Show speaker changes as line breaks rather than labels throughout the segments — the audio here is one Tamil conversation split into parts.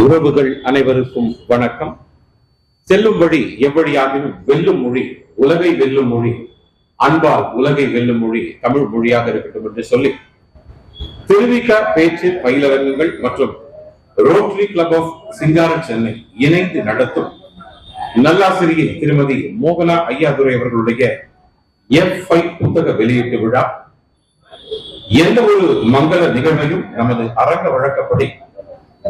உறவுகள் அனைவருக்கும் வணக்கம். செல்லும் வழி எவ்வழியாகிலும் வெல்லும் மொழி, உலகை வெல்லும் மொழி, அன்பால் உலகை வெல்லும் மொழி தமிழ் மொழியாக இருக்கட்டும் என்று சொல்லி திருவிக பேச்சு பயிலரங்குகள் மற்றும் ரோட்டரி கிளப் ஆஃப் சிங்காரம் சென்னை இணைந்து நடத்தும் நல்லாசிரியை திருமதி மோகனா ஐயாதுரை அவர்களுடைய F5 புத்தக வெளியீட்டு விழா. எந்த ஒரு மங்கள நிகழ்வையும் நமது அரங்க வழக்கப்படி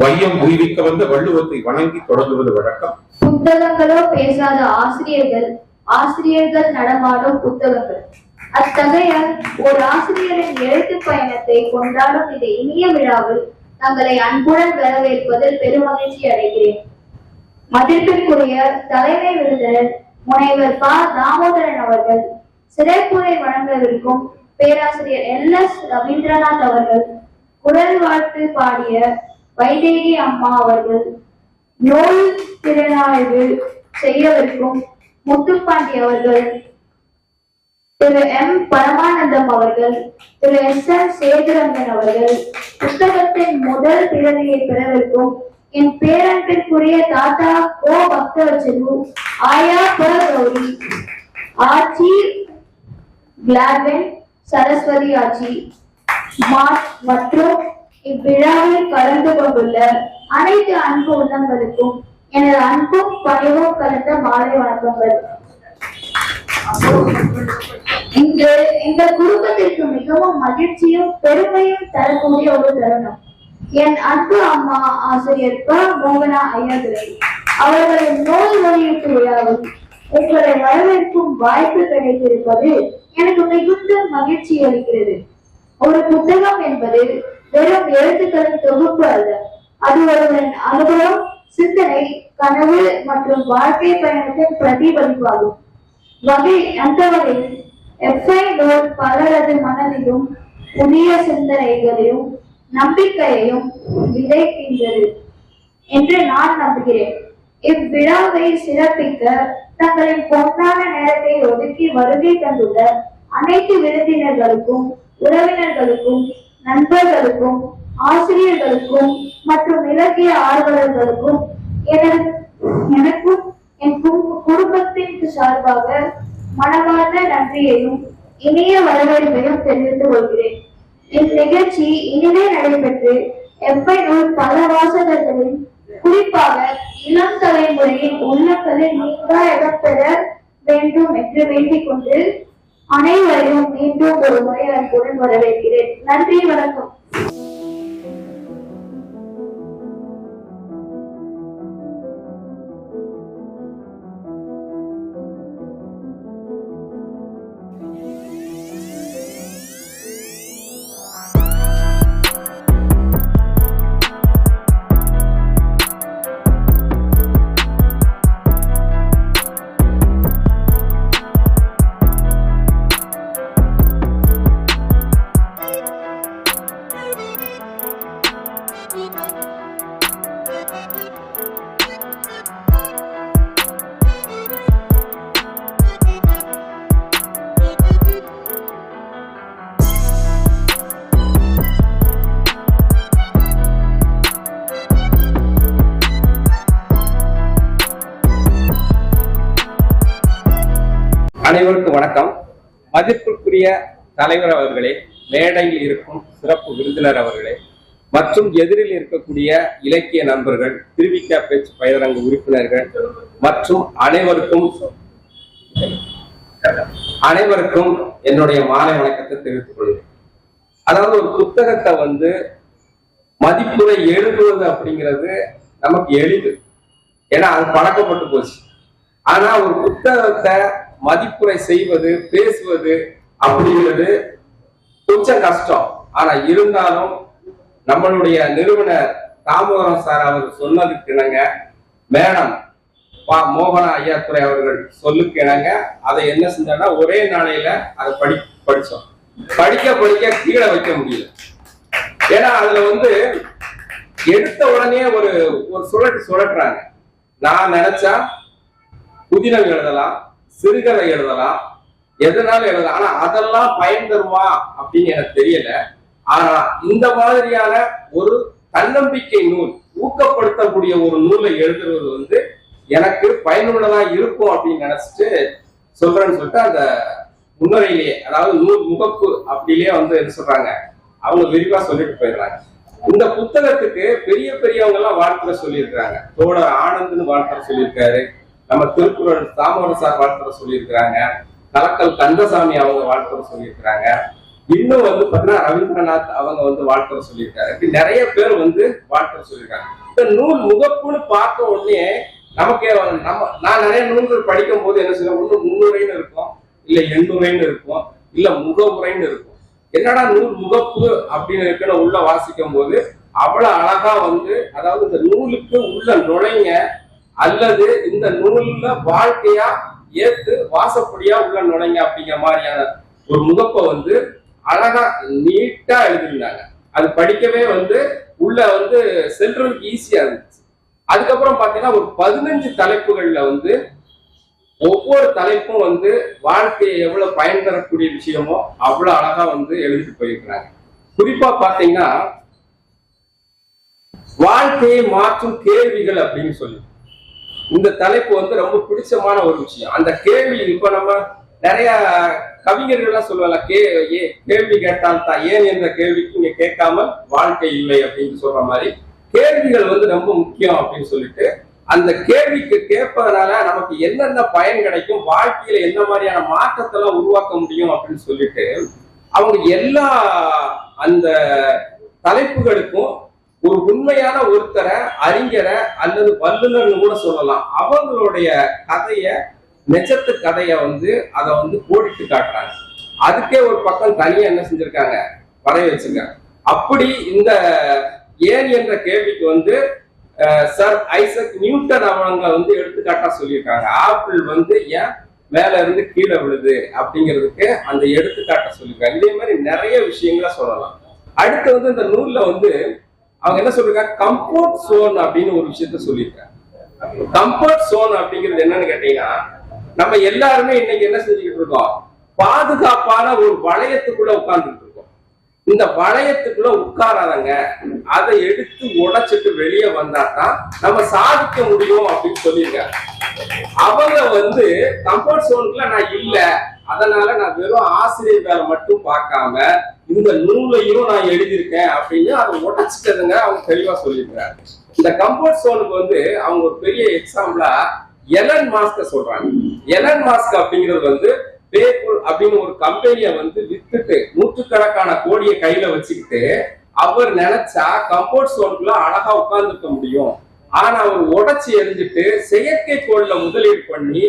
வையம் உய்விக்க வந்த வள்ளுவத்தை வணங்கி தொடங்குவது வழக்கம்.
புத்தகங்களோ பேசாத ஆசிரியர்கள், ஆசிரியர்கள் நடமாடும் புத்தகங்கள். அத்தகைய ஒரு ஆசிரியரின் எழுத்து பயணத்தை கொண்டாடும் இந்த இனிய விழாவில் தங்களை அன்புடன் வரவேற்பதில் பெருமகிழ்ச்சி அடைகிறேன். மதிப்பிற்குரிய தலைமை விருந்தினர் முனைவர் ப. தாமோதரன் அவர்கள், சிறப்புரை வழங்கவிருக்கும் பேராசிரியர் LS ரவீந்திரநாத் அவர்கள், குரல் வாழ்த்து பாடிய வைதேகி அம்மா அவர்கள், நூல் திறனாய்வு செய்யவிருக்கும் முத்துப்பாண்டி அவர்கள், திரு M. பரமானந்தம் அவர்கள், திரு S.N. சேதுரங்கன் அவர்கள், புத்தகத்தின் முதல் பிரதியை பெறவிருக்கும் என் பேரன்பிற்குரிய தாத்தா கோ. பக்தவச்சலு, ஆயா ப. கௌரி, ஆச்சி கிளாட்வின், சரஸ்வதி ஆச்சி மற்றும் இவ்விழாவில் கலந்து கொண்டுள்ள அனைத்து அன்பு உள்ளங்களுக்கும் எனது அன்பும் பணிவும் கலந்த மாலை வணக்கங்கள். இன்று எங்கள் குடும்பத்திற்கு மிகவும் மகிழ்ச்சியும் பெருமையும் தரக்கூடிய ஒரு தருணம். என் அன்பு அம்மா ஆசிரியர் ப. மோகனா ஐயாதுரை அவர்களின் நூல் வெளியீட்டு விழாவில் உங்களை வரவேற்கும் வாய்ப்பு கிடைத்திருப்பது எனக்கு மிகுந்த மகிழ்ச்சி அளிக்கிறது. ஒரு புத்தகம் என்பது வெறும் எழுத்துக்களின் தொகுப்பு அல்ல, அது ஒருவரின் அனுபவம், சிந்தனை, கனவு மற்றும் வாழ்க்கை பயணத்தின் பிரதிபலிப்பாகும். அந்த வகையில் F5 நூல் பலரது மனதிலும் புதிய சிந்தனைகளையும் நம்பிக்கையையும் விதைக்கின்றது என்று நான் நம்புகிறேன். இவ்விழாவை சிறப்பிக்க தங்களின் பொன்னான நேரத்தை ஒதுக்கி வருகை தந்துள்ள அனைத்து விருந்தினர்களுக்கும், உறவினர்களுக்கும், நண்பர்களுக்கும், ஆசிரியர்களுக்கும் மற்றும் இலக்கிய ஆர்வலர்களுக்கும் எனக்கும் என் குடும்பத்தின் சார்பாக மனமார்ந்த நன்றியையும் இனிய வரவேற்பையும் தெரிவித்துக் கொள்கிறேன். இந்நிகழ்ச்சி இனிமே நடைபெற்று F5 நூல் பல வாசகர்களின், குறிப்பாக இளம் தலைமுறையின் உள்ளங்களில் நீங்கா இடம்பெற வேண்டும் என்று வேண்டிக் கொண்டு அனைவரையும் மீண்டும் ஒரு முறை அன்புடன் வரவேற்கிறேன். நன்றி, வணக்கம்.
அனைவருக்கும் வணக்கம். மதிப்பிற்குரிய தலைவர் அவர்களே, மேடையில் இருக்கும் சிறப்பு விருந்தினர் அவர்களே மற்றும் எதிரில் இருக்கக்கூடிய இலக்கிய நண்பர்கள், திருவிக பேச்சு பயிலரங்கு உறுப்பினர்கள் மற்றும் அனைவருக்கும் என்னுடைய மாலை வணக்கத்தை தெரிவித்துக் கொள்கிறேன். அதாவது ஒரு புத்தகத்தை மதிப்புரை எழுதுவது அப்படிங்கிறது நமக்கு எளிது, ஏன்னா அது பழக்கப்பட்டு போச்சு. ஆனா ஒரு புத்தகத்தை மதிப்புரை செய்வது, பேசுவது அப்படிங்கிறது கொஞ்சம் கஷ்டம். ஆனா இருந்தாலும் நம்மளுடைய நிறுவனர் தாமோதரன் சார் அவர் சொன்னதுக்கு இணங்க, மேடம் மோகனா ஐயாதுரை அவர்கள் சொல்லுக்கு இணங்க அதை என்ன செஞ்சோம்னா ஒரே நாளையில அதை படிச்சோம். படிக்க கீழே வைக்க முடியல. ஏன்னா அதுல எடுத்த உடனே ஒரு சுழட்டுறாங்க. நான் நினைச்சா புதினம் எழுதலாம், சிறுகதை எழுதலாம், எதனால எழுதலாம். ஆனா அதெல்லாம் பயன் தருமா அப்படின்னு எனக்கு தெரியல. ஆனா இந்த மாதிரியான ஒரு தன்னம்பிக்கை நூல் ஊக்கப்படுத்தக்கூடிய ஒரு நூலை எழுதுறது வந்து எனக்கு பயனுள்ளதா இருக்கும் அப்படின்னு நினைச்சிட்டு சொல்றேன்னு சொல்லிட்டு அந்த முன்னுரையிலேயே, அதாவது நூல் முகப்பு அப்படிலேயே வந்து என்ன சொல்றாங்க, அவங்க விரிவா சொல்லிட்டு போயிடுறாங்க. இந்த புத்தகத்துக்கு பெரிய பெரியவங்க எல்லாம் வாழ்த்துறை சொல்லியிருக்கிறாங்க. தோழர் ஆனந்த்னு வாழ்த்துறை சொல்லியிருக்காரு, நம்ம திருக்குறள் தாமோதர சார் வாழ்த்துறை சொல்லியிருக்கிறாங்க, கலக்கல் கந்தசாமி அவங்க வாழ்த்துறை சொல்லியிருக்கிறாங்க, இன்னும் வந்து பாத்தீங்கன்னா ரவீந்திரநாத் அவங்க வந்து வாழ்த்துறை சொல்லியிருக்காரு. இப்படி நிறைய பேர் வந்து வாழ்த்துறை சொல்லியிருக்காங்க. இந்த நூல் முகப்புன்னு பார்த்த உடனே நமக்கே நான் நிறைய நூல்கள் படிக்கும் போது என்ன செய்யணும், ஒண்ணு முன்னுரைன்னு இருக்கும், இல்ல எண்ணுரைன்னு இருக்கும், இல்ல முகவுரைன்னு இருக்கும். என்னடா நூல் முகப்பு அப்படின்னு இருக்குன்னு உள்ள வாசிக்கும் போது அவ்வளவு அழகா வந்து, அதாவது இந்த நூலுக்கு உள்ள நுழைங்க அல்லது இந்த நூல்ல வாழ்க்கையா ஏத்து வாசப்படியா உள்ள நுழைங்க அப்படிங்கிற மாதிரியான ஒரு முகப்பை வந்து அழகா நீட்டா எழுதிருந்தாங்க. அது படிக்கவே வந்து உள்ள வந்து செல்றதுக்கு ஈஸியா இருந்துச்சு. அதுக்கப்புறம் பாத்தீங்கன்னா ஒரு 15 தலைப்புகள்ல வந்து ஒவ்வொரு தலைப்பும் வந்து வாழ்க்கையை எவ்வளவு பயன் தரக்கூடிய விஷயமோ அவ்வளவு அழகா வந்து எழுதிட்டு போயிருக்கிறாங்க. குறிப்பா பாத்தீங்கன்னா வாழ்க்கையை மாற்றும் கேள்விகள் அப்படின்னு சொல்லி இந்த தலைப்பு வந்து ரொம்ப பிடிச்சமான ஒரு விஷயம். அந்த கேள்வி இப்ப நம்ம நிறைய கவிஞர்கள்லாம் சொல்லுவாங்க, கேள்வி கேட்டால் தான் ஏன் என்ற கேள்விக்கு இங்க கேட்காமல் வாழ்க்கை இல்லை அப்படின்னு சொல்ற மாதிரி கேள்விகள் வந்து ரொம்ப முக்கியம் அப்படின்னு சொல்லிட்டு அந்த கேள்விக்கு கேட்பதனால நமக்கு என்னென்ன பயன் கிடைக்கும், வாழ்க்கையில என்ன மாதிரியான மாற்றத்தை எல்லாம் உருவாக்க முடியும் அப்படின்னு சொல்லிட்டு அவங்க எல்லா அந்த தலைப்புகளுக்கும் ஒரு உண்மையான ஒருத்தரை, அறிஞரை அல்லது வல்லுநர்னு கூட சொல்லலாம், அவங்களுடைய கதைய நெஜத்து கதைய வந்து அதை வந்து கோடிட்டு காட்டுறாங்க. அதுக்கே ஒரு பக்கம் தனியா என்ன செஞ்சிருக்காங்க, வரைய வச்சிருக்காங்க. அப்படி இந்த ஏன் என்ற கேள்விக்கு வந்து சர் ஐசக் நியூட்டன் அவங்க வந்து எடுத்துக்காட்டா சொல்லியிருக்காங்க. ஆப்பிள் வந்து ஏன் மேல இருந்து கீழே விழுது அப்படிங்கிறதுக்கு அந்த எடுத்துக்காட்ட சொல்லியிருக்காங்க. இதே மாதிரி நிறைய விஷயங்களை சொல்லலாம். அடுத்து வந்து இந்த நூல்ல வந்து அவங்க என்ன சொல்றாங்க, கம்ஃபர்ட் சோன் அப்படின்னு ஒரு விஷயத்த சொல்லியிருக்காங்க. கம்ஃபர்ட் சோன் அப்படிங்கிறது என்னன்னு கேட்டீங்கன்னா, நம்ம எல்லாருமே இன்னைக்கு என்ன செஞ்சுக்கிட்டு இருக்கோம், பாதுகாப்பான ஒரு வளையத்துக்குள்ள உட்கார்ந்துட்டு இருக்கோம். இந்த வளையத்துக்குள்ள உட்காராதங்க, அதை எடுத்து உடைச்சிட்டு வெளியே வந்தாதான் நம்ம சாதிக்க முடியும் அப்படின்னு சொல்லியிருக்காங்க. அவங்க வந்து கம்ஃபர்ட் சோனுக்குள்ள நான் இல்ல, அதனால நான் வெறும் ஆசிரியர் வேலை மட்டும் பார்க்காம இந்த நூலையும் நான் எழுதியிருக்கேன் அப்படின்னு அதை உடைச்சிட்டதுங்க அவங்க தெளிவா சொல்லியிருக்கிறாங்க. இந்த கம்ஃபர்ட் சோனுக்கு வந்து அவங்க ஒரு பெரிய எக்ஸாம்பிளா எலன் மாஸ்க சொல்றாங்க. எலன் மாஸ்க் அப்படிங்கிறது வந்து பேபுல் அப்படின்னு ஒரு கம்பெனியை வந்து வித்துட்டு நூற்றுக்கணக்கான கோடியை கையில வச்சுக்கிட்டு அவர் நினைச்சா கம்ஃபர்ட் சோனுக்குள்ள அழகா உட்கார்ந்துக்க முடியும். ஆனா அவர் உடைச்சி எரிஞ்சிட்டு செயற்கைக்கோள்ல முதலீடு பண்ணி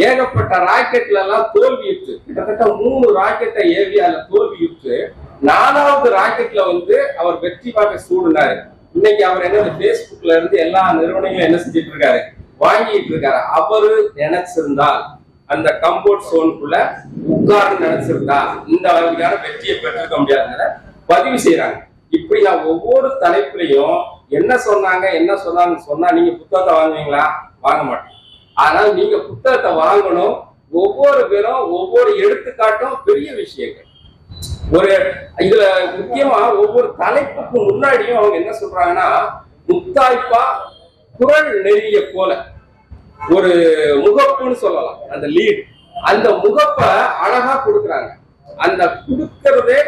ஏகப்பட்ட ராக்கெட்ல எல்லாம் தோல்வியுற்று, கிட்டத்தட்ட 3 ராக்கெட்டை ஏவி அதுல தோல்வியுற்று 4வது ராக்கெட்ல வந்து அவர் வெற்றி பார்க்க சூடுனாரு. இன்னைக்கு அவர் என்ன பேஸ்புக்ல இருந்து எல்லா நிறுவனங்களும் என்ன செஞ்சிட்டு இருக்காரு, வாங்கிட்டு இருக்காரு. அவரு நினைச்சிருந்தால் அந்த கம்ஃபர்ட் சோனுக்குள்ள உட்கார்ந்து நினைச்சிருந்தா இந்த வகையான வெற்றியை பெற்றிருக்க முடியாதுங்கிற பதிவு செய்யறாங்க. இப்படி நான் ஒவ்வொரு தலைப்புலையும் என்ன சொன்னாங்கன்னு சொன்னா நீங்க புத்தகத்தை வாங்குவீங்களா? வாங்க மாட்டேன். ஆனால் நீங்க புத்தகத்தை வாங்கணும். ஒவ்வொரு பேரும் ஒவ்வொரு எடுத்துக்காட்டும் பெரிய விஷயங்கள். ஒரு இதுல முக்கியமா ஒவ்வொரு தலைப்புக்கு முன்னாடியும் அவங்க என்ன சொல்றாங்கன்னா, முத்தாய்ப்பா குரல் நெறிய போல ஒரு முகப்புன்னு சொல்லலாம். அந்த லீட், அந்த முகப்பை அழகா கொடுக்குறாங்க. அந்த கொடுக்கறதே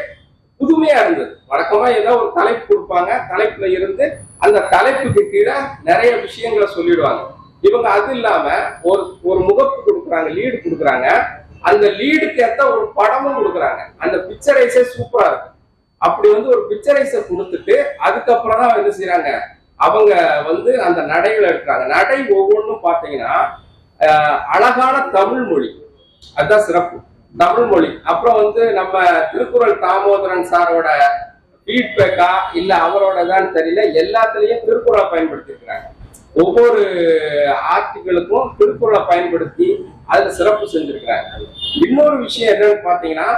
புதுமையா இருந்தது. வழக்கமா ஏதோ ஒரு தலைப்பு கொடுப்பாங்க, தலைப்புல இருந்து அந்த தலைப்புக்கு கீழே நிறைய விஷயங்களை சொல்லிடுவாங்க. இவங்க அது இல்லாம ஒரு முகப்பு கொடுக்குறாங்க, லீடு கொடுக்குறாங்க. அந்த லீடுக்கு ஏற்ற ஒரு படமும் கொடுக்குறாங்க. அந்த பிக்சரைஸே சூப்பரா இருக்கு. அப்படி வந்து ஒரு பிக்சரைஸை கொடுத்துட்டு அதுக்கப்புறம் தான் என்ன செய்யறாங்க, அவங்க வந்து அந்த நடைகளை எடுக்கிறாங்க. நடை ஒவ்வொன்றும் பார்த்தீங்கன்னா அழகான தமிழ் மொழி, அதுதான் சிறப்பு. தமிழ் மொழி. அப்புறம் வந்து நம்ம திருக்குறள் தாமோதரன் சாரோட ஃபீட்பேக்கா இல்ல அவரோடதான் தெரியல, எல்லாத்துலயும் திருக்குறளை பயன்படுத்தி இருக்கிறாங்க. ஒவ்வொரு ஆர்டிகளுக்கும் திருக்குறளை பயன்படுத்தி அதுல சிறப்பு செஞ்சிருக்கிறாங்க. இன்னொரு விஷயம் என்னன்னு பாத்தீங்கன்னா,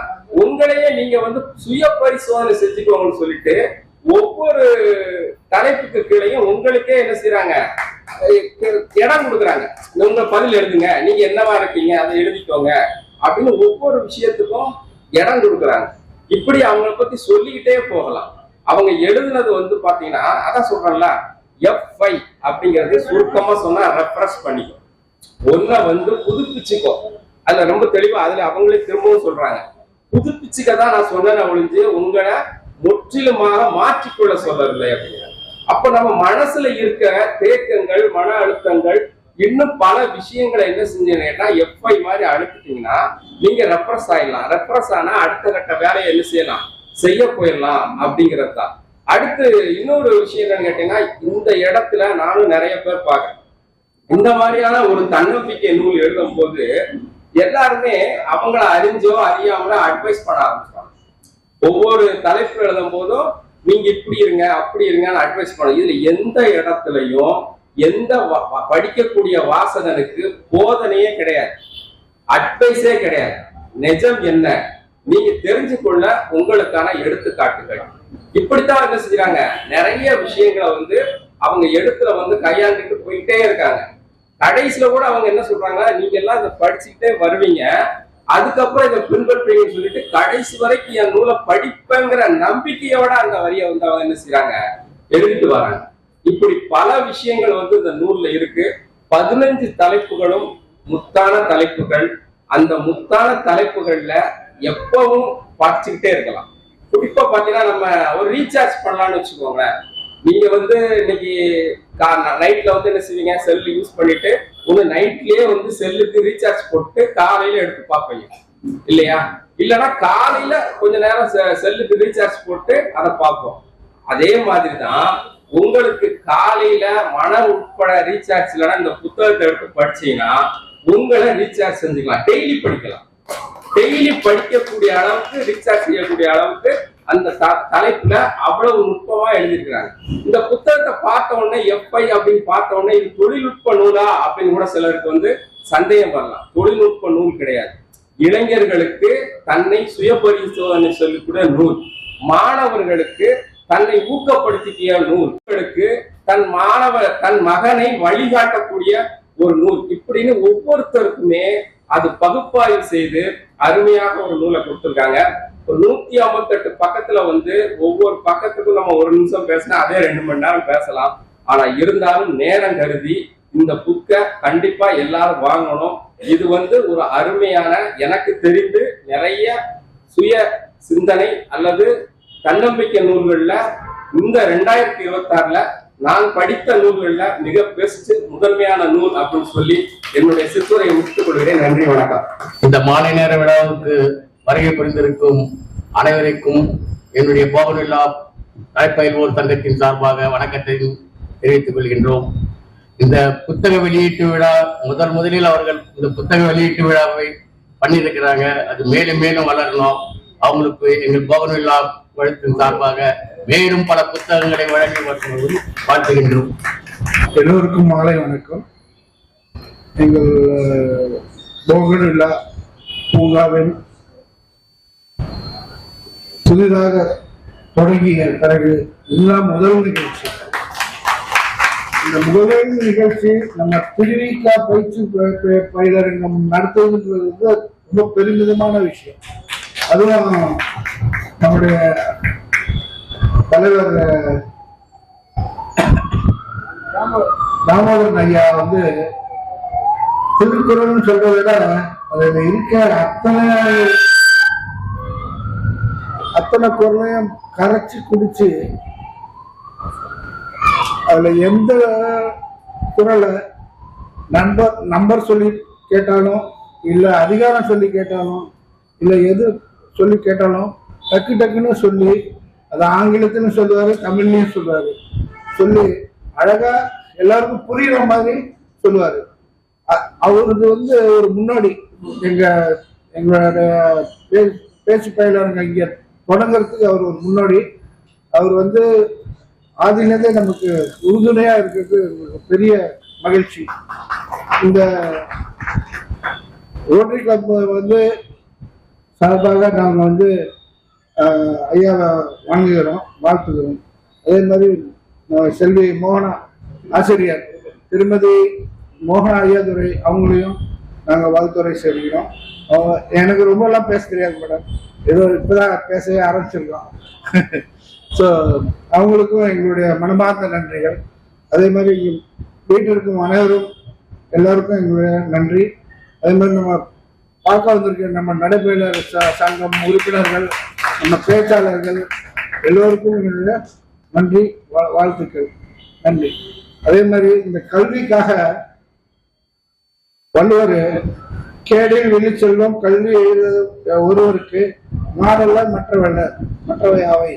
உங்களையே நீங்க வந்து சுய பரிசோதனை செஞ்சுக்கோங்கன்னு சொல்லிட்டு ஒவ்வொரு தலைப்புக்கு கீழையும் உங்களுக்கே என்ன செய்யறாங்க, இடம் கொடுக்குறாங்க. உங்க பதில் எழுதுங்க, நீங்க என்னவா இருக்கீங்க அதை எழுதிக்கோங்க அப்படின்னு ஒவ்வொரு விஷயத்துக்கும் இடம் கொடுக்குறாங்க. இப்படி அவங்களை பத்தி சொல்லிக்கிட்டே போகலாம். அவங்க எழுதுனது வந்து பாத்தீங்கன்னா, அதான் சொல்றேன்ல, F5 அப்படிங்கிறது சுருக்கமா சொன்னா ரெஃப்ரெஷ் பண்ணிக்கும், ஒன்ன வந்து புதுப்பிச்சுக்கோ. அதுல ரொம்ப தெளிவா அதுல அவங்களே திரும்பவும் சொல்றாங்க, புதுப்பிச்சுக்கதான் நான் சொன்னேன் ஒழிஞ்சு உங்களை முற்றிலுமாக மாற்றிக்கொள்ள சொல்லவில்லை அப்படிங்கிற. அப்ப நம்ம மனசுல இருக்க தேக்கங்கள், மன அழுத்தங்கள், இன்னும் பல விஷயங்களை என்ன செஞ்சீங்கன்னா F5 மாதிரி அழுத்திட்டீங்கன்னா நீங்க ரெஃப்ரெஷ் ஆயிடலாம். ரெஃப்ரெஷ் ஆனா அடுத்த கட்ட வேலையை என்ன செய்யலாம், செய்ய போயிடலாம் அப்படிங்கிறது தான். அடுத்து இன்னொரு விஷயம் என்னன்னு கேட்டீங்கன்னா, இந்த இடத்துல நானும் நிறைய பேர் பார்க்கிறேன், இந்த மாதிரியான ஒரு தன்னம்பிக்கை நூல் எழுதும் போது எல்லாருமே அவங்கள அறிஞ்சோ அறியாமல அட்வைஸ் பண்ண ஆரம்பிச்சாங்க. ஒவ்வொரு தலைப்பு எழுதும் போதும் நீங்க இப்படி இருங்க அப்படி இருங்கன்னு அட்வைஸ் பண்ண. இதுல எந்த இடத்துலயும் எந்த படிக்கக்கூடிய வாசகனுக்கு போதனையே கிடையாது, அட்வைஸே கிடையாது. நிஜம் என்ன நீங்க தெரிஞ்சு கொள்ள உங்களுக்கான எடுத்துக்காட்டுகள். இப்படித்தான் என்ன செஞ்சாங்க, நிறைய விஷயங்களை வந்து அவங்க எழுத்துல வந்து கையாண்டுட்டு போயிட்டே இருக்காங்க. கடைசியில கூட அவங்க என்ன சொல்றாங்க, நீங்க எல்லாம் இதை படிச்சுக்கிட்டே வருவீங்க, அதுக்கப்புறம் இதை பின்பற்றுவீங்கன்னு சொல்லிட்டு கடைசி வரைக்கும் என் நூலை படிப்பேங்கிற நம்பிக்கையோட அந்த வரியை வந்து அவங்க என்ன செய்யறாங்க, எழுதிட்டு வராங்க. இப்படி பல விஷயங்கள் வந்து இந்த நூல்ல இருக்கு. 15 தலைப்புகளும் முத்தான தலைப்புகள். அந்த முத்தான தலைப்புகள்ல எப்பவும் படிச்சுக்கிட்டே இருக்கலாம். குறிப்பா பாத்தீங்கன்னா நம்ம ஒரு ரீசார்ஜ் பண்ணலாம்னு வச்சுக்கோங்களேன். நீங்க வந்து இன்னைக்கு நைட்ல வந்து என்ன செய்வீங்க, செல் யூஸ் பண்ணிட்டு ஒண்ணு நைட்லயே வந்து செல்லுக்கு ரீசார்ஜ் போட்டு காலையில எடுத்து பார்ப்பீங்க இல்லையா? இல்லைன்னா காலையில கொஞ்ச நேரம் செல்லுக்கு ரீசார்ஜ் போட்டு அதை பார்ப்போம். அதே மாதிரிதான் உங்களுக்கு காலையில மன உட்பட ரீசார்ஜ் இல்லைன்னா இந்த புத்தகத்தை எடுத்து படிச்சீங்கன்னா உங்களை ரீசார்ஜ் செஞ்சுக்கலாம். டெய்லி படிக்கலாம். டெய்லி படிக்கக்கூடிய அளவுக்கு, ரீசார்ஜ் செய்யக்கூடிய அளவுக்கு அந்த தலைப்புல அவ்வளவு நுட்பமா எழுதியிருக்கிறாங்க. இந்த புத்தகத்தை பார்த்த உடனே F5 அப்படின்னு பார்த்த உடனே இது தொழில்நுட்ப நூலா அப்படின்னு கூட சிலருக்கு வந்து சந்தேகம் வரலாம். தொழில்நுட்ப நூல் கிடையாது. இளைஞர்களுக்கு தன்னை சுய பரிசோதனை சொல்லக்கூடிய நூல், மாணவர்களுக்கு தன்னை ஊக்கப்படுத்திய நூல், தன் மகனை வழிகாட்டக்கூடிய ஒரு நூல். இப்படின்னு ஒவ்வொருத்தருக்குமே அது பகுப்பாய்வு செய்து அருமையாக ஒரு நூலை கொடுத்திருக்காங்க. 158 பக்கத்துல வந்து ஒவ்வொரு பக்கத்துக்கும் நம்ம ஒரு நிமிஷம் பேசினா அதே 2 மணி நேரம் பேசலாம். ஆனா இருந்தாலும் நேரம் கருதி இந்த புக்கை கண்டிப்பா எல்லாரும் வாங்கணும். இது வந்து ஒரு அருமையான, எனக்கு தெரிந்து நிறைய சுய சிந்தனை அல்லது தன்னம்பிக்கை நூல்கள்ல இந்த 2026ல நான் படித்த நூல்கள்ல மிக பெஸ்ட் முதன்மையான நூல் அப்படின்னு சொல்லி என்னுடைய சிற்றுரையை முடித்துக் கொள்கிறேன். நன்றி, வணக்கம்.
இந்த மாலை நேர விழாவுக்கு வருகை புரிந்திருக்கும் அனைவருக்கும் என்னுடைய போகனில்லா தலைப்பயில்வோர் சங்கத்தின் சார்பாக வணக்கத்தை தெரிவித்துக் கொள்கின்றோம். இந்த புத்தக வெளியீட்டு விழா முதலில் அவர்கள் இந்த புத்தக வெளியீட்டு விழாவை பண்ணியிருக்கிறாங்க. அது மேலும் மேலும் வளரணும். அவங்களுக்கு எங்கள் போகனில்லா வழக்கின் சார்பாக மேலும் பல புத்தகங்களை வழங்கி வருவது வாழ்த்துகின்றோம்.
எல்லோருக்கும் மாலை வணக்கம். எங்கள் போகனில்லா பூங்காவின் புதிதாக தொடங்கிய பிறகு இதுதான் முதல் நிகழ்ச்சி. இந்த முதல் நிகழ்ச்சி நம்ம திருவிக்கா பயிற்சி பயிலரங்கம் நடத்துவதுன்றது ரொம்ப பெருமிதமான விஷயம். அதுவும் நம்முடைய தலைவர் தாமோதரன் ஐயா வந்து திருக்குறள்னு சொல்றதை விட அதுல இருக்க அத்தனை குரலையும் கரைச்சி குடிச்சு அதுல எந்த குரலை நம்பர் சொல்லி கேட்டாலும் இல்ல அதிகாரம் சொல்லி கேட்டாலும் இல்ல எது சொல்லி கேட்டாலும் டக்கு டக்குன்னு சொல்லி அது ஆங்கிலத்திலும் சொல்லுவாரு, தமிழ்லையும் சொல்லுவாரு. சொல்லி அழகா எல்லாருக்கும் புரியுற மாதிரி சொல்லுவாரு. அவருக்கு வந்து ஒரு முன்னாடி எங்களோட பேச்சு பயிலாளர்கள் இங்க தொடங்குறதுக்கு அவர் ஒரு முன்னாடி. அவர் வந்து ஆதியிலேருந்தே நமக்கு உறுதுணையா இருக்கிறது பெரிய மகிழ்ச்சி. இந்த ரோட்டரி கிளப் வந்து சார்பாக நாங்கள் வந்து ஐயாவை வாங்குகிறோம், வாழ்த்துகிறோம். அதே மாதிரி செல்வி மோகனா ஆசிரியர் திருமதி மோகனா ஐயாதுரை அவங்களையும் நாங்கள் வாழ்த்துறை சேர்க்கிறோம். அவங்க எனக்கு ரொம்ப எல்லாம் பேச தெரியாது மேடம், ஏதோ இப்போதான் பேசவே ஆரம்பிச்சிருக்கோம். ஸோ அவங்களுக்கும் எங்களுடைய மனமார்ந்த நன்றிகள். அதே மாதிரி வீட்டில் இருக்கும் அனைவரும் எல்லாருக்கும் எங்களுடைய நன்றி. அதே மாதிரி நம்ம பார்க்க வந்திருக்க நம்ம நடைபெயர் சங்கம் உறுப்பினர்கள், நம்ம பேச்சாளர்கள் எல்லோருக்கும் எங்களுடைய நன்றி, வாழ்த்துக்கள், நன்றி. அதே மாதிரி இந்த கல்விக்காக வள்ளுவர் கேடில் வெளி செல்வம் கல்வி ஒருவருக்கு நாடல்ல மற்றவை அவை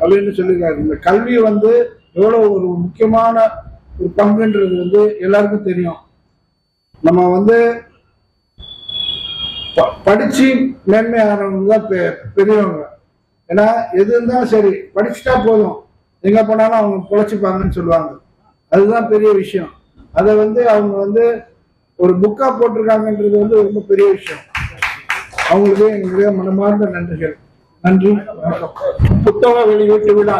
அப்படின்னு சொல்லியிருக்காரு. இந்த கல்வி எவ்வளவு ஒரு முக்கியமான ஒரு பங்குன்றது எல்லாருக்கும் தெரியும். நம்ம படிச்சு மேன்மையானவங்க தான் பெரியவங்க. ஏன்னா எது இருந்தாலும் சரி படிச்சுட்டா போதும், எங்க போனாலும் அவங்க பொழைச்சிப்பாங்கன்னு சொல்லுவாங்க. அதுதான் பெரிய விஷயம். அதை அவங்க ஒரு புக்கா போட்டிருக்காங்கன்றது ரொம்ப பெரிய விஷயம். அவங்களுக்கு எங்களுடைய மனமார்ந்த நன்றிகள். நன்றி, வணக்கம்.
புத்தக வெளியீட்டு விழா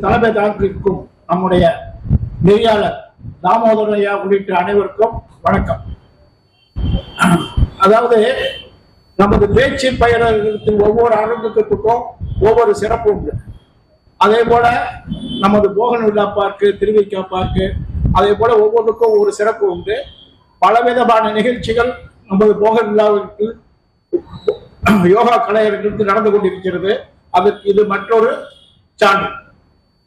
தலைமை தாங்கியிருக்கும் நம்முடைய நெறியாளர் தாமோதரையா உள்ளிட்ட அனைவருக்கும் வணக்கம். அதாவது நமது பேச்சு பயிரகத்தின் ஒவ்வொரு அரங்குக்கும் ஒவ்வொரு சிறப்பு உண்டு. அதே போல நமது போகன் விழா பார்க்கு, திருவிக்கா பார்க்கு, அதே போல ஒவ்வொன்றுக்கும் ஒவ்வொரு சிறப்பு உண்டு. பலவிதமான நிகழ்ச்சிகள் நமது போகன் விழாவிற்கு யோகா கலைஞர்களுக்கு நடந்து கொண்டிருக்கிறது. அதற்கு இது மற்றொரு சான்று.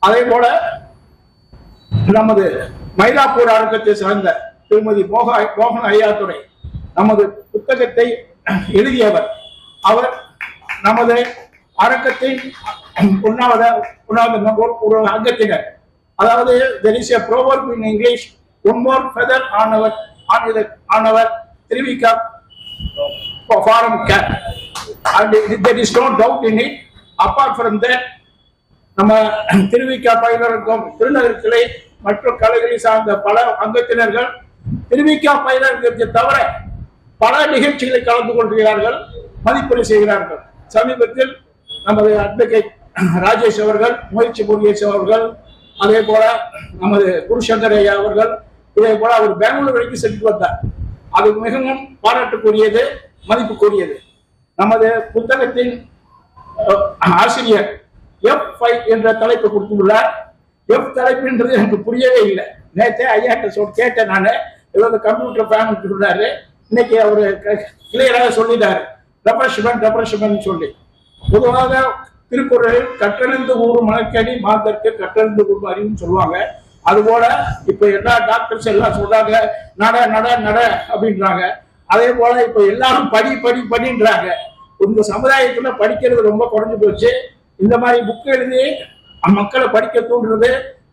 அதே போல நமது மயிலாப்பூர் அரங்கத்தை சார்ந்த திருமதி மோகன் ஐயாத்துறை நமது புத்தகத்தை எழுதியவர். அவர் நமது அரங்கத்தின் ஒரு அங்கத்தினர். அதாவது there is a proverb in English, one more feather on our Trivika forum cap, and there is no doubt in it. Apart from that, நம்ம திருவிக்கா பயிலரங்கம், திருநகர் கிளை மற்றும் கலைகளை சார்ந்த பல அங்கத்தினர்கள் திருவிக்கா பயிலரங்கத்தை தவிர பல நிகழ்ச்சிகளை கலந்து கொள்கிறார்கள், மதிப்பீடு செய்கிறார்கள். சமீபத்தில் நமது அட்வொகேட் ராஜேஷ் அவர்கள், முயற்சி முருகேஷ் அவர்கள், அதே போல நமது குருசங்கர் ஐயா அவர்கள், இதே போல அவர் பெங்களூர் வரைக்கும் சென்று வந்தார். அது மிகவும் பாராட்டுக்குரியது, மதிப்புக்குரியது. நமது புத்தகத்தின் ஆசிரியர் F5 என்ற தலைப்பு கொடுத்துள்ளார். F தலைப்புன்றது எனக்கு புரியவே இல்லை. நேற்றே ஐயாட்ட கேட்டேன், நான் ஏதாவது கம்ப்யூட்டர் ஃபேன் சொன்னாரு. இன்னைக்கு அவரு கிளியராக சொல்லிட்டாரு, ரெப்ரஷமெண்ட் சொல்லி. பொதுவாக திருக்குறளில் கற்றறிந்து ஊரும் மனக்கடி மாந்தற்கு கற்றறிந்து ஊரும் அறிவுன்னு சொல்லுவாங்க. அதுபோல இப்ப எல்லா டாக்டர்ஸ் எல்லாம் சொல்றாங்க நட நட நட அப்படின்றாங்க. அதே போல இப்ப எல்லாரும் படின்றாங்க. இந்த சமுதாயத்துல படிக்கிறது ரொம்ப குறைஞ்சு போச்சு. இந்த மாதிரி புக் எழுதி மக்களை படிக்க தூண்டுறது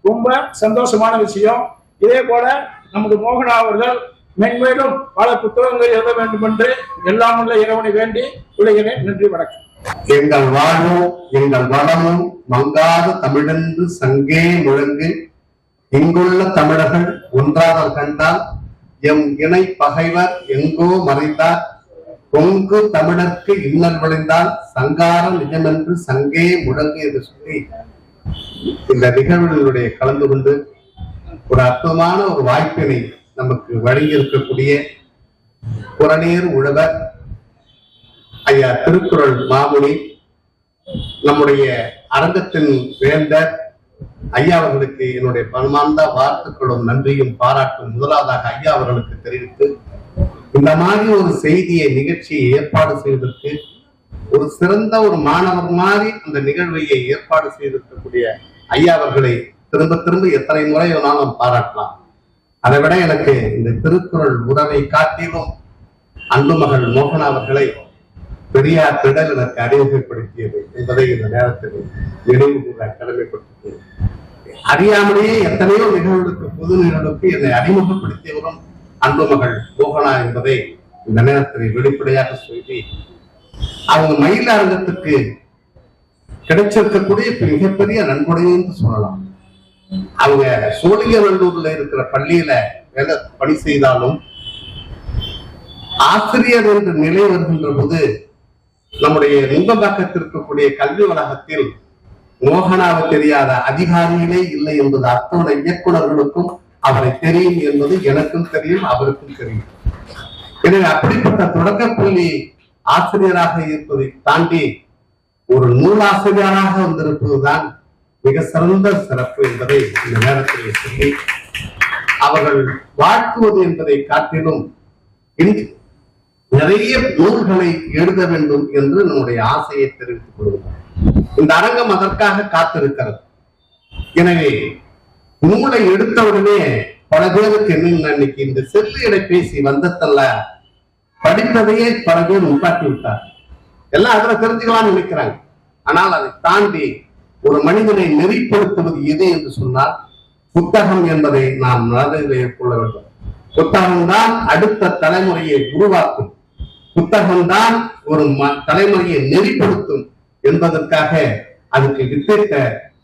ரொம்ப சந்தோஷமான விஷயம். இதே போல நமது மோகனா அவர்கள் மென்மேலும் பல புத்தகங்கள் எழுத வேண்டும் என்று எல்லாம் உள்ள இறைவனை வேண்டி விளைகிறேன். நன்றி, வணக்கம்.
எங்கள் வாழ்வும் எங்கள் வளமும் மங்காத தமிழென்று சங்கே முழங்கு, இங்குள்ள தமிழர்கள் ஒன்றாக கண்டால் எம் இணை பகைவர் எங்கோ மறைந்தார், பொங்கு தமிழர்க்கு இன்னல் விளைந்தால் சங்காரம் நிஜமென்று சங்கே முழங்கு என்று சொல்லி இந்த நிகழ்வுகளுடைய கலந்து கொண்டு ஒரு அற்புதமான ஒரு வாய்ப்பினை நமக்கு வழங்கி இருக்கக்கூடிய புறநீர் உழவர் ஐயா திருக்குறள் மாமுனி, நம்முடைய அரங்கத்தின் வேந்தர் ஐயா அவர்களுக்கு என்னுடைய பன்மார்ந்த வாழ்த்துக்களும் நன்றியும் பாராட்டும் முதலாவதாக ஐயா அவர்களுக்கு தெரிவித்து, இந்த மாதிரி ஒரு செய்தியை நிகழ்ச்சியை ஏற்பாடு செய்வதற்கு ஒரு சிறந்த ஒரு மாணவர் மாதிரி அந்த நிகழ்வையை ஏற்பாடு செய்திருக்கக்கூடிய ஐயா அவர்களை திரும்ப திரும்ப எத்தனை முறை வேணாலும் பாராட்டலாம். அதை விட எனக்கு இந்த திருக்குறள் உறவை காட்டிலும் அன்பு மகள் மோகனா அவர்களை பெரியார் திடல் எனக்கு அறிமுகப்படுத்தியது என்பதை இந்த நேரத்தில் நினைவு கூற கடமைப்படுத்தியது. அறியாமலேயே எத்தனையோ நிகழ்வுகளுக்கு பொது நிகழ்வுக்கு என்னை அறிமுகப்படுத்தியவரும் அன்பு மகள் மோகனா என்பதை இந்த நேரத்தில் வெளிப்படையாக சொல்லி, அவங்க மயில் அரங்கத்துக்கு கிடைச்சிருக்கக்கூடிய மிகப்பெரிய நன்கொடை என்று சொல்லலாம். அவங்க சோழிங்கநல்லூர்ல இருக்கிற பள்ளியில வேலை பணி செய்தாலும் ஆசிரியர் என்ற நிலை வருகின்ற போது நம்முடைய நுங்கம்பாக்கத்தில் இருக்கக்கூடிய கல்வி வளாகத்தில் மோகனாவை தெரியாத அதிகாரிகளே இல்லை என்பது அத்தோட இயக்குநர்களுக்கும் அவரை தெரியும் என்பது எனக்கும் தெரியும், அவருக்கும் தெரியும். எனவே அப்படிப்பட்ட தொடக்கப்பள்ளி ஆசிரியராக இருப்பதை தாண்டி ஒரு நூலாசிரியராக வந்திருப்பதுதான் மிக சிறந்த சிறப்பு என்பதை இந்த நேரத்தில் சொல்லி, அவர்கள் வாழ்த்துவது என்பதை காட்டிலும் நிறைய நூல்களை எழுத வேண்டும் என்று நம்முடைய ஆசையை தெரிவித்துக் கொள்கிறோம். இந்த அரங்கம் அதற்காக காத்திருக்கிறது. எனவே நூலை எடுத்தவுடனே பல பேருக்கு என்ன, இன்னைக்கு இந்த செல்லு இடைபேசி வந்ததல்ல, படிப்பதையே பல பேர் உண்டாக்கி விட்டார். எல்லாம் அதுல தெரிஞ்சுக்கலாம்னு நினைக்கிறாங்க. ஆனால் அதை தாண்டி ஒரு மனிதனை நெறிப்படுத்துவது எது என்று சொன்னால் புத்தகம் என்பதை நாம் மனதில் கொள்ள வேண்டும். புத்தகம்தான் அடுத்த தலைமுறையை உருவாக்கும், புத்தகம்தான் ஒரு தலைமுறையை நெறிப்படுத்தும் என்பதற்காக அதுக்கு வித்திட்ட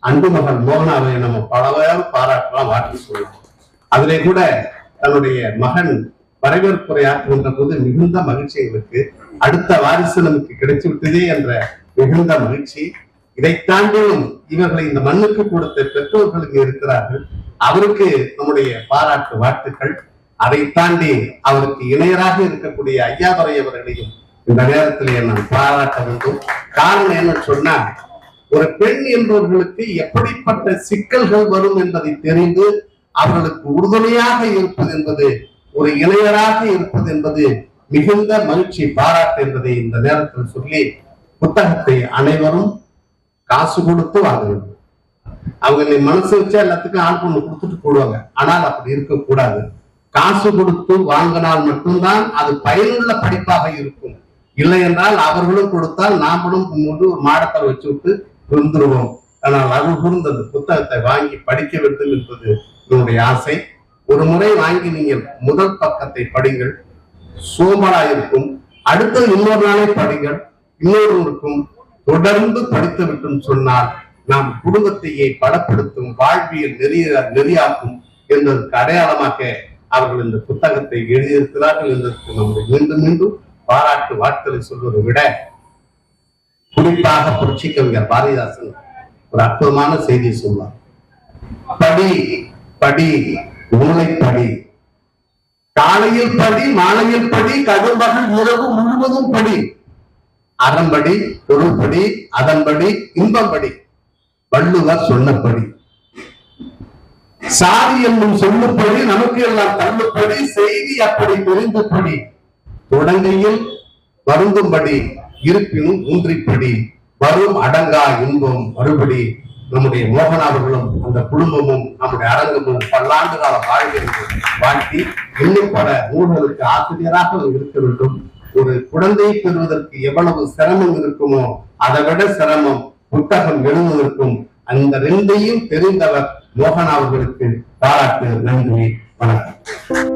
அன்பு மகள் மோகனாவை நம்ம பலவாறு பாராட்டலாம், வாழ்த்து சொல்லலாம். அதிலே கூட தன்னுடைய மகன் வரவேற்புரையாற்றுகின்ற போது மிகுந்த மகிழ்ச்சி எங்களுக்கு. அடுத்த வாரிசு நமக்கு கிடைச்சு விட்டதே என்ற மிகுந்த மகிழ்ச்சி. இதை தாண்டியும் இவர்களை இந்த மண்ணுக்கு கொடுத்த பெற்றோர்களுக்கு இருக்கிறார்கள், அவருக்கு நம்முடைய பாராட்டு வாழ்த்துக்கள். அதை தாண்டி அவருக்கு இணையராக இருக்கக்கூடிய ஐயாதுரை அவர்களையும் இந்த நேரத்திலே நான் பாராட்ட வேண்டும். காரணம் என்ன சொன்னா, ஒரு பெண் என்பவர்களுக்கு எப்படிப்பட்ட சிக்கல்கள் வரும் என்பதை தெரிந்து அவர்களுக்கு உறுதுணையாக இருப்பது என்பது, ஒரு இளைஞராக இருப்பது என்பது மிகுந்த மகிழ்ச்சி, பாராட்டு என்பதை இந்த நேரத்தில் சொல்லி, புத்தகத்தை அனைவரும் காசு கொடுத்து வாங்க வேண்டும். அவங்க மனசு வச்சா எல்லாத்துக்கும் ஆள் பொண்ணு கொடுத்துட்டு போடுவாங்க. ஆனால் அப்படி இருக்கக்கூடாது. காசு கொடுத்து வாங்கினால் மட்டும்தான் அது பயனுள்ள படிப்பாக இருக்கும். இல்லை என்றால் அவர்களும் கொடுத்தால் நாமளும் ஒரு மாடத்தில் வச்சு விட்டு இருந்துருவோம். ஆனால் அவர்களும் அந்த புத்தகத்தை வாங்கி படிக்க வேண்டும் என்பது என்னுடைய ஆசை. ஒரு முறை வாங்கி நீங்கள் முதல் பக்கத்தை படிங்கள், சோமரா இருக்கும். அடுத்தது இன்னொரு நாளே படிங்கள், இன்னொருவருக்கும் தொடர்ந்து படித்து விட்டும் சொன்னால் நாம் குடும்பத்தையே பலப்படுத்தும், வாழ்வியல் நெறியாக்கும் என்பதற்கு அடையாளமாக அவர்கள் இந்த புத்தகத்தை எழுதியிருக்கிறார்கள் என்பதற்கு நம்ம மீண்டும் மீண்டும் பாராட்டு வாழ்த்துக்களை சொல்வதை விட, குறிப்பாக புரட்சி கவிஞர் பாரதிதாசன் ஒரு அற்புதமான செய்தியை சொன்னார். படி படி நூலை படி, காலையில் படி, மாலையில் படி, கடும்பகல் இரவு முழுவதும் படி, அறம்படி, பொருள்படி, அதன்படி, இன்பம்படி, வள்ளுவர் சொன்னபடி. சாதி என்னும் சொல்லுப்படி, நமக்கு எல்லாம் தள்ளுப்படி, செய்தி அப்படி தெரிந்தபடி, தொடங்கையில் வருந்தும்படி, இருப்பினும் ஊன்றிப்படி, வரும் அடங்கா இன்பம் மறுபடி. நம்முடைய மோகனா அவர்களும் அந்த குடும்பமும் நம்முடைய அரங்கமும் பல்லாண்டு கால வாழ்க்கையை வாழ்த்தி இன்னும் பல நூல்களுக்கு ஆசிரியராக இருக்க வேண்டும். ஒரு குழந்தை பெறுவதற்கு எவ்வளவு சிரமம் இருக்குமோ அதை விட சிரமம் புத்தகம் எழுதுவதற்கும். அந்த ரெண்டையும் தெரிந்தவர் மோகனா அவர்களுக்கு பாராட்டு. நன்றி, வணக்கம்.